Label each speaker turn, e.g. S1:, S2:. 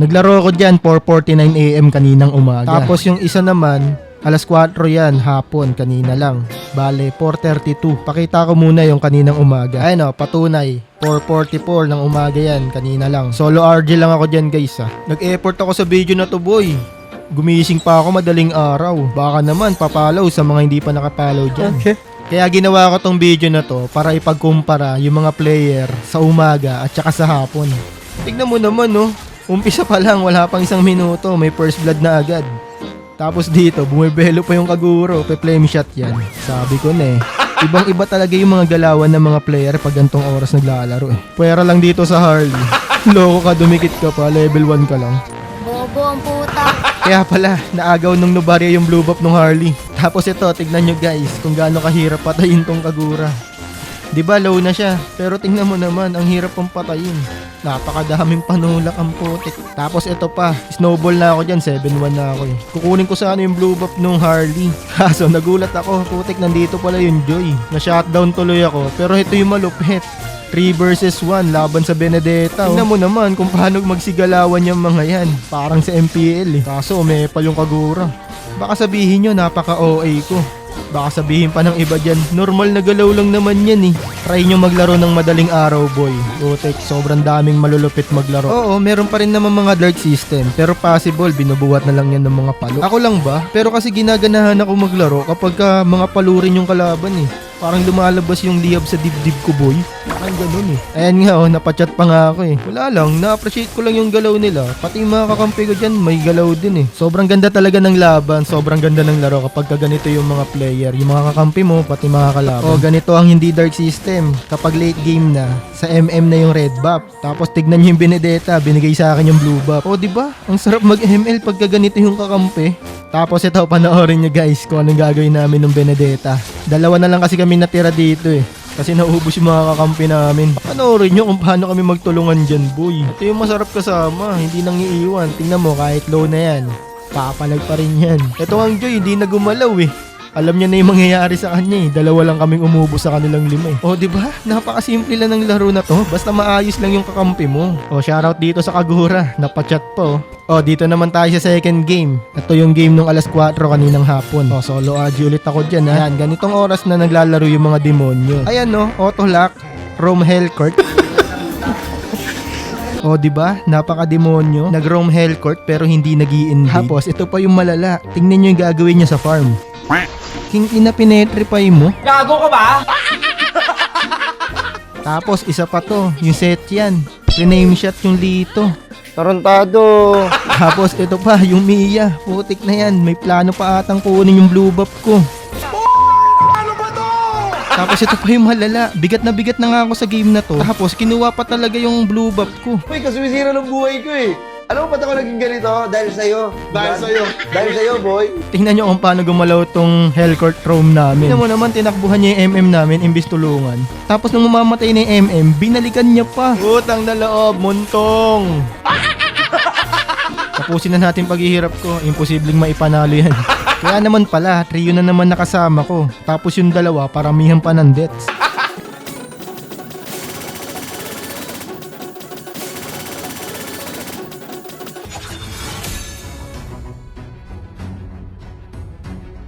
S1: Naglaro ko dyan 4:49 AM kaninang umaga. Tapos yung isa naman, alas 4 yan hapon kanina lang. Bale, 4:32. Pakita ko muna yung kaninang umaga. Ayun o, patunay. 4:44 ng umaga yan kanina lang. Solo RG lang ako dyan guys ha. Nag-effort ako sa video na to boy. Gumising pa ako madaling araw. Baka naman papalaw sa mga hindi pa nakapalaw dyan. Okay. Kaya ginawa ko tong video na to para ipagkumpara yung mga player sa umaga at saka sa hapon. Tignan mo naman no. Umpisa pa lang, wala pang isang minuto, may first blood na agad. Tapos dito, bumibelo pa yung Kaguro, pe-flame shot yan. Sabi ko na ibang iba talaga yung mga galawan ng mga player pag gantong oras naglalaro Pwera lang dito sa Harley. Loko ka, dumikit ka pa, level 1 ka lang.
S2: Bobo ang puta.
S1: Kaya pala, naagaw nung Novaria yung blue buff ng Harley. Tapos ito, tignan nyo guys, kung gaano kahirap patayin tong Kagura. Diba low na siya, pero tingnan mo naman, ang hirap pang patayin. Napakadaming panulak ang putik. Tapos ito pa, snowball na ako dyan, 7-1 na ako Kukunin ko sana yung blue buff nung Harley. Kaso nagulat ako, putik nandito pala yung Joy. Na-shutdown tuloy ako, pero ito yung malupit. 3 versus 1 laban sa Benedetta. Tingnan mo naman kung paano magsigalawan yung mga yan. Parang sa MPL Kaso umepal yung Kagura. Baka sabihin nyo napaka-OA ko. Baka sabihin pa ng iba dyan, normal na galaw lang naman yan Try nyo maglaro ng madaling araw boy. Utek, sobrang daming malulupit maglaro. Oo, meron pa rin naman mga dark system. Pero possible, binubuhat na lang yan ng mga palo. Ako lang ba? Pero kasi ginaganahan ako maglaro kapag mga palo rin yung kalaban Parang lumalabas yung liyab sa dibdib ko boy. Parang ganun Ayan nga napachat pa nga ako Wala lang, na-appreciate ko lang yung galaw nila. Pati yung mga kakampi ko dyan, may galaw din Sobrang ganda talaga ng laban, sobrang ganda ng laro kapag ganito yung mga player. Yung mga kakampi mo, pati mga kalaban. Ganito ang hindi dark system. Kapag late game na, sa MM na yung red buff. Tapos tignan nyo yung Benedetta, binigay sa akin yung blue buff. Diba? Ang sarap mag-ML pagka ganito yung kakampi. Tapos ito, panoorin nyo guys kung anong gagawin namin ng Benedetta. Dalawa na lang kasi kami natira dito Kasi naubos yung mga kakampi namin. Panoorin nyo kung paano kami magtulungan dyan boy. Ito yung masarap kasama, hindi nang iiwan. Tingnan mo, kahit low na yan, papalag pa rin yan. Ito ang Joy, hindi na gumalaw Alam niya na yung mangyayari sa kanya Dalawa lang kaming umubos sa kanilang 5 diba? Napakasimple lang ng laro na to. Basta maayos lang yung kakampi mo. Shoutout dito sa Kagura. Napachat po. Dito naman tayo sa second game. Ito yung game nung alas 4 kaninang hapon. Solo AG ulit ako dyan Ayan, ganitong oras na naglalaro yung mga demonyo. Ayan auto lock, Rome Hellcourt. Diba? Napaka-demonyo. Nag-roam Hellcourt pero hindi nag-i-invade. Tapos ito pa yung malala. Tingnan nyo yung gagawin niya sa farm. King ina pinetrify mo.
S3: Gago ka ba?
S1: Tapos isa pa to, yung set yan. Rename shot yung Lito.
S4: Tarantado.
S1: Tapos ito pa, yung Mia. Putik na yan, may plano pa atang kunin yung blue buff ko.
S3: Ano ba to?
S1: Tapos ito pa yung malala. Bigat na nga ako sa game na to. Tapos kinuha pa talaga yung blue buff ko.
S4: Uy, kasumisira ng buhay ko Alam mo ba't ako naging ganito? Dahil sa'yo. Dahil sa'yo, boy.
S1: Tingnan nyo kung paano gumalaw tong Hellcourt Rome namin. Tingnan mo naman, tinakbuhan niya yung MM namin imbis tulungan. Tapos nung mamamatay na yung MM, binalikan niya pa. Utang na loob, muntong. Tapusin na natin paghihirap ko. Imposibleng maipanalo yan. Kaya naman pala, trio na naman nakasama ko. Tapos yung dalawa, paramihan pa ng deaths.